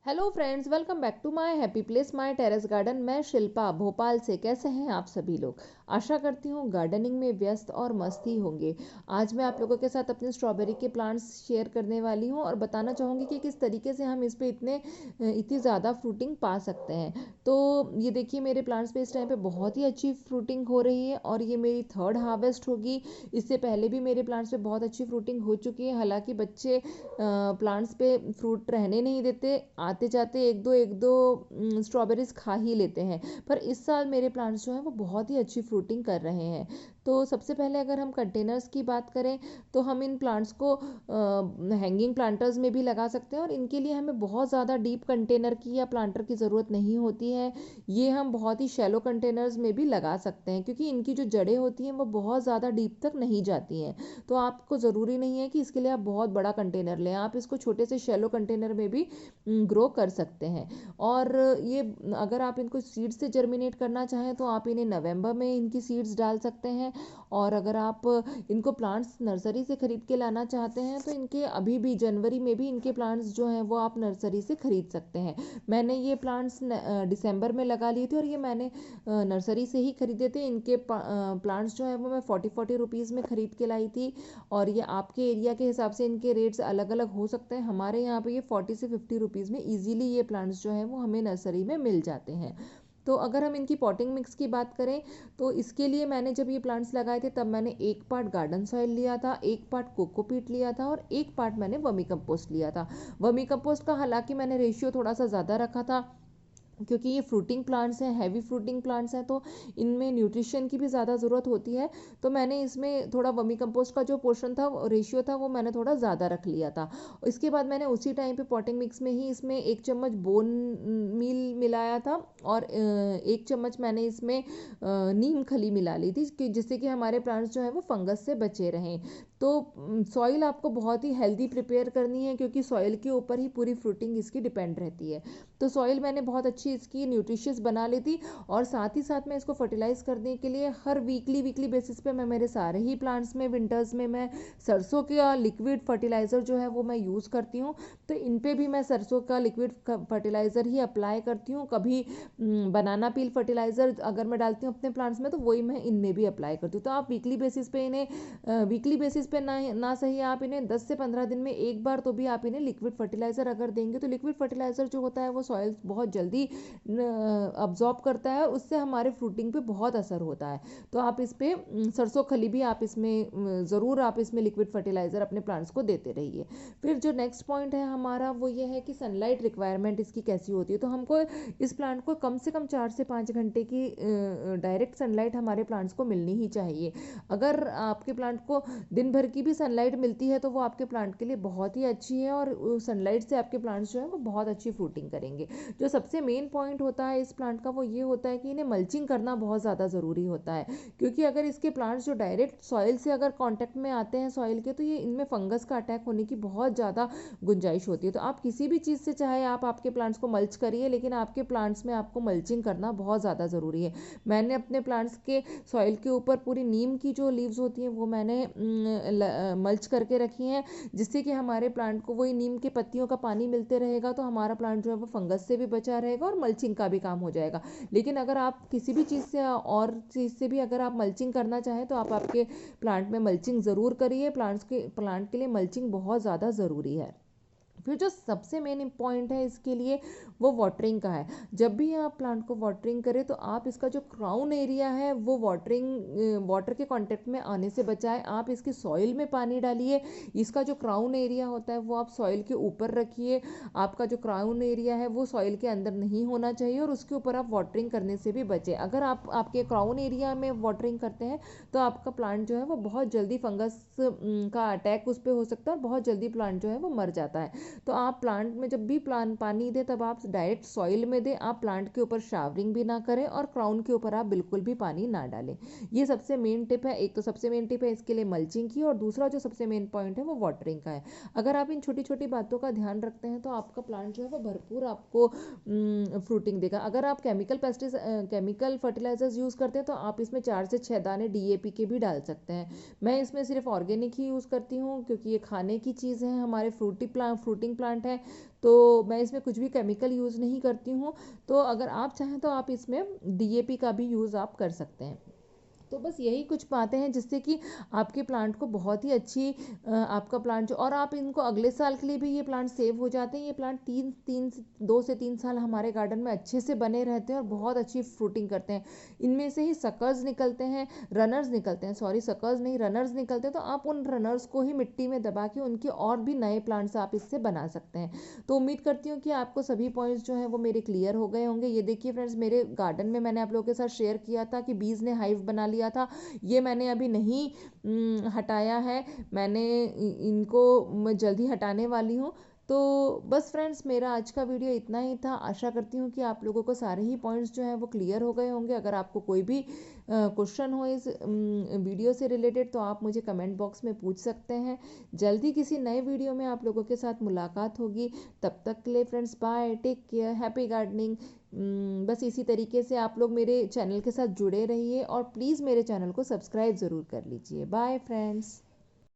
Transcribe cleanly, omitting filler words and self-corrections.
Hello friends, welcome back to my happy place my terrace garden. मैं शिल्पा भोपाल से। कैसे हैं आप सभी लोग? आशा करती हूँ गार्डनिंग में व्यस्त और मस्त ही होंगे। आज मैं आप लोगों के साथ अपने स्ट्रॉबेरी के प्लांट्स शेयर करने वाली हूँ और बताना चाहूँगी कि किस तरीके से हम इस पे इतनी ज़्यादा फ्रूटिंग पा सकते हैं। तो ये देखिए, मेरे प्लांट्स पे इस टाइम पे बहुत ही अच्छी फ्रूटिंग हो रही है और ये मेरी थर्ड हार्वेस्ट होगी। इससे पहले भी मेरे प्लांट्स पे बहुत अच्छी फ्रूटिंग हो चुकी है। हालांकि बच्चे प्लांट्स पे फ्रूट रहने नहीं देते, आते जाते एक दो स्ट्रॉबेरीज खा ही लेते हैं। पर इस साल मेरे प्लांट्स जो हैं वो बहुत ही अच्छी फ्रूटिंग कर रहे हैं। तो सबसे पहले अगर हम कंटेनर्स की बात करें तो हम इन प्लांट्स को हैंगिंग प्लांटर्स में भी लगा सकते हैं और इनके लिए हमें बहुत ज़्यादा डीप कंटेनर की या प्लांटर की ज़रूरत नहीं होती है। ये हम बहुत ही शैलो कंटेनर्स में भी लगा सकते हैं क्योंकि इनकी जो जड़ें होती हैं वो बहुत ज़्यादा डीप तक नहीं जाती हैं। तो आपको ज़रूरी नहीं है कि इसके लिए आप बहुत बड़ा कंटेनर लें, आप इसको छोटे से शैलो कंटेनर में भी ग्रो कर सकते हैं। और ये, अगर आप इनको सीड से जर्मिनेट करना चाहें तो आप इन्हें नवंबर में इनकी सीड्स डाल सकते हैं। और अगर आप इनको प्लांट्स नर्सरी से खरीद के लाना चाहते हैं तो इनके अभी भी जनवरी में भी इनके प्लांट्स जो हैं वो आप नर्सरी से खरीद सकते हैं। मैंने ये प्लांट्स दिसंबर में लगा लिए थे और ये मैंने नर्सरी से ही खरीदे थे। इनके प्लांट्स जो है वो मैं 40 रुपीज़ में ख़रीद के लाई थी। और ये आपके एरिया के हिसाब से इनके रेट्स अलग अलग हो सकते हैं। हमारे यहाँ पे ये 40 से 50 रुपीज़ में ईजिली ये प्लांट्स जो हैं वो हमें नर्सरी में मिल जाते हैं। तो अगर हम इनकी पॉटिंग मिक्स की बात करें तो इसके लिए मैंने जब ये प्लांट्स लगाए थे तब मैंने एक पार्ट गार्डन सॉइल लिया था, एक पार्ट कोकोपीट लिया था और एक पार्ट मैंने वर्मी कंपोस्ट लिया था। वर्मी कंपोस्ट का हालांकि मैंने रेशियो थोड़ा सा ज़्यादा रखा था क्योंकि ये फ्रूटिंग प्लांट्स हैं, हैवी फ्रूटिंग प्लांट्स हैं, तो इनमें न्यूट्रिशन की भी ज़्यादा ज़रूरत होती है। तो मैंने इसमें थोड़ा वर्मी कंपोस्ट का जो पोर्शन था, रेशियो था, वो मैंने थोड़ा ज़्यादा रख लिया था। इसके बाद मैंने उसी टाइम पे पॉटिंग मिक्स में ही इसमें 1 चम्मच बोन मील मिलाया था और 1 चम्मच मैंने इसमें नीम खली मिला ली थी जिससे कि हमारे प्लांट्स जो हैं वो फंगस से बचे रहें। तो सॉइल आपको बहुत ही हेल्दी प्रिपेयर करनी है क्योंकि सॉइल के ऊपर ही पूरी फ्रूटिंग इसकी डिपेंड रहती है। तो सॉइल मैंने बहुत अच्छी इसकी न्यूट्रिशियस बना ली थी और साथ ही साथ मैं इसको फर्टिलाइज करने के लिए हर वीकली बेसिस पे मैं मेरे सारे ही प्लांट्स में विंटर्स में मैं सरसों का लिक्विड फर्टिलाइज़र जो है वो मैं यूज़ करती हूँ। तो इन पे भी मैं सरसों का लिक्विड फर्टिलाइज़र ही अप्लाई करती हूँ। कभी बनाना पील फर्टिलाइज़र अगर मैं डालती हूँ अपने प्लांट्स में तो वही मैं इनमें भी अप्लाई करती हूँ। तो आप वीकली बेसिस पे ना सही, आप इन्हें 10 से 15 दिन में एक बार तो भी आप इन्हें लिक्विड फर्टिलाइज़र अगर देंगे तो लिक्विड फर्टिलाइज़र जो होता है वो सॉइल बहुत जल्दी अब्जॉर्ब करता है और उससे हमारे फ्रूटिंग पे बहुत असर होता है। तो आप इस पे सरसों खली भी आप इसमें ज़रूर आप इसमें लिक्विड फर्टिलाइज़र अपने प्लांट्स को देते रहिए। फिर जो नेक्स्ट पॉइंट है हमारा वो ये है कि सनलाइट रिक्वायरमेंट इसकी कैसी होती है। तो हमको इस प्लांट को कम से कम 4 से 5 घंटे की डायरेक्ट सनलाइट हमारे प्लांट्स को मिलनी ही चाहिए। अगर आपके प्लांट को दिन भर की भी सनलाइट मिलती है तो वो आपके प्लांट के लिए बहुत ही अच्छी है और सनलाइट से आपके प्लांट्स जो है वो बहुत अच्छी फ्रूटिंग करेंगे। जो सबसे मेन पॉइंट होता है इस प्लांट का वो ये होता है कि इन्हें मल्चिंग करना बहुत ज़्यादा ज़रूरी होता है क्योंकि अगर इसके प्लांट्स जो डायरेक्ट सॉइल से अगर कांटेक्ट में आते हैं सॉइल के तो ये इनमें फंगस का अटैक होने की बहुत ज़्यादा गुंजाइश होती है। तो आप किसी भी चीज़ से चाहे आप आपके प्लांट्स को मल्च करिए लेकिन आपके प्लांट्स में आपको मल्चिंग करना बहुत ज़्यादा ज़रूरी है। मैंने अपने प्लांट्स के सॉइल के ऊपर पूरी नीम की जो लीव्स होती हैं वो मैंने मल्च करके रखी हैं जिससे कि हमारे प्लांट को वही नीम के पत्तियों का पानी मिलते रहेगा तो हमारा प्लांट जो है वो फंगस से भी बचा रहेगा और मल्चिंग का भी काम हो जाएगा। लेकिन अगर आप किसी भी चीज़ से और चीज़ से भी अगर आप मल्चिंग करना चाहें तो आप आपके प्लांट में मल्चिंग ज़रूर करिए। प्लांट के लिए मल्चिंग बहुत ज़्यादा ज़रूरी है। फिर जो सबसे मेन पॉइंट है इसके लिए वो वाटरिंग का है। जब भी आप प्लांट को वाटरिंग करें तो आप इसका जो क्राउन एरिया है वो वाटर के कांटेक्ट में आने से बचाएं। आप इसकी सॉइल में पानी डालिए। इसका जो क्राउन एरिया होता है वो आप सॉइल के ऊपर रखिए। आपका जो क्राउन एरिया है वो सॉइल के अंदर नहीं होना चाहिए और उसके ऊपर आप वाटरिंग करने से भी बचें। अगर आप आपके क्राउन एरिया में वाटरिंग करते हैं तो आपका प्लांट जो है वो बहुत जल्दी फंगस का अटैक उस पर हो सकता है और बहुत जल्दी प्लांट जो है वो मर जाता है। तो आप प्लांट में जब भी प्लांट पानी दें तब आप डायरेक्ट सॉइल में दें। आप प्लांट के ऊपर शावरिंग भी ना करें और क्राउन के ऊपर आप बिल्कुल भी पानी ना डालें। ये सबसे मेन टिप है। एक तो सबसे मेन टिप है इसके लिए मल्चिंग की और दूसरा जो सबसे मेन पॉइंट है वो वाटरिंग का है। अगर आप इन छोटी छोटी बातों का ध्यान रखते हैं तो आपका प्लांट जो है वो भरपूर आपको फ्रूटिंग देगा। अगर आप केमिकल फर्टिलाइजर्स यूज़ करते हैं तो आप इसमें 4 से 6 दाने DAP के भी डाल सकते हैं। मैं इसमें सिर्फ ऑर्गेनिक ही यूज़ करती हूँ क्योंकि ये खाने की चीज़ है। हमारे फ्रूटिंग फ्रूटिंग प्लांट है, तो मैं इसमें कुछ भी केमिकल यूज़ नहीं करती हूँ। तो अगर आप चाहें तो आप इसमें डीएपी का भी यूज़ आप कर सकते हैं। तो बस यही कुछ बातें हैं जिससे कि आपके प्लांट को बहुत ही अच्छी आपका प्लांट जो, और आप इनको अगले साल के लिए भी ये प्लांट सेव हो जाते हैं। ये प्लांट 2 से 3 साल हमारे गार्डन में अच्छे से बने रहते हैं और बहुत अच्छी फ्रूटिंग करते हैं। इनमें से ही सकर्स निकलते हैं, रनर्स निकलते हैं, सॉरी सकर्स नहीं रनर्स निकलते हैं। तो आप उन रनर्स को ही मिट्टी में दबा के उनके और भी नए प्लांट्स आप इससे बना सकते हैं। तो उम्मीद करती हूँ कि आपको सभी पॉइंट्स जो हैं वो मेरे क्लियर हो गए होंगे। ये देखिए फ्रेंड्स, मेरे गार्डन में मैंने आप लोगों के साथ शेयर किया था कि बीज ने हाइव बना लिया था। ये मैंने अभी नहीं हटाया है, मैंने इनको मैं जल्दी हटाने वाली हूँ। तो बस फ्रेंड्स, मेरा आज का वीडियो इतना ही था। आशा करती हूँ कि आप लोगों को सारे ही पॉइंट्स जो हैं वो क्लियर हो गए होंगे। अगर आपको कोई भी क्वेश्चन हो इस वीडियो से रिलेटेड तो आप मुझे कमेंट बॉक्स में पूछ सकते हैं। जल्दी किसी नए वीडियो में आप लोगों के साथ मुलाकात होगी। तब तक के लिए friends, bye, take care, happy gardening. बस इसी तरीके से आप लोग मेरे चैनल के साथ जुड़े रहिए और प्लीज़ मेरे चैनल को सब्सक्राइब ज़रूर कर लीजिए। Bye friends.